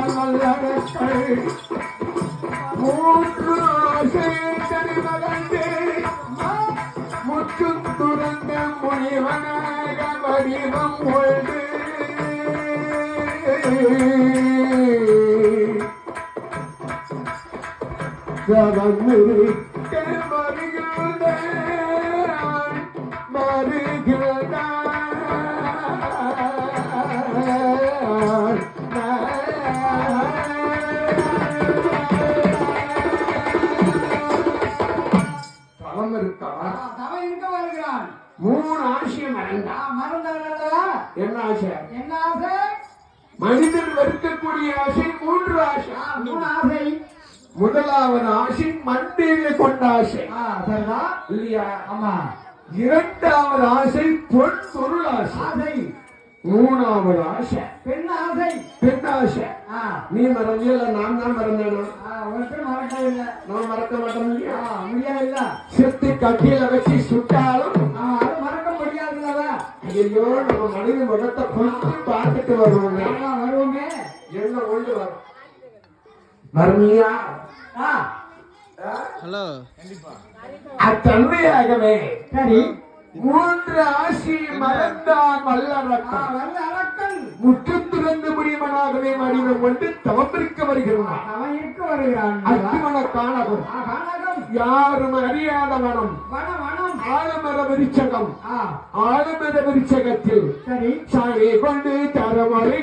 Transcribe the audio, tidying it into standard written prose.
நல்லடக்கள் மூன்று ஆசை தனிமகண்டே முற்று துறந்த முனிவனாக வடிவம் கொண்டு ஜவன்முறிக்க வருகிறான் தவம் இருக்கான் மூணு ஆசையை மறந்தான் என்ன ஆசை மனிதன் வெறுக்கக்கூடிய ஆசை மூன்று ஆசை முதலாவது ஆசை மண்டையில கொண்ட ஆசை இல்லையா ஆமா இரண்டாவது ஆசை பொன் பொருள் ஆசை மூணாவது ஆசை பெண் ஆசை நீ மறந்தியல நான் தான் மறந்தேனா நான் மறக்க மாட்டேன் முடியாது செத்து கட்டியில வச்சு சுட்டாலும் மறக்க முடியாது ஐயோ நம்ம மனித முகத்தை கொஞ்சம் பார்த்துட்டு வருவோமே என்ன கொண்டு வரும் மர்மியா ஹலோ அத்தன்மையாகவே சரி மூன்று ஆசி மறந்தான் வல்லரக்கன் முற்று துறந்து முடிவனாகவே வடிவம் கொண்டு தவமிருக்க வருகிறான் அத்துமன காணகம் யாரும் அறியாத வனம் ஆலமர விருச்சகம் ஆலமர விருச்சகத்தில் சரி சாலை கொண்டு தரமொழி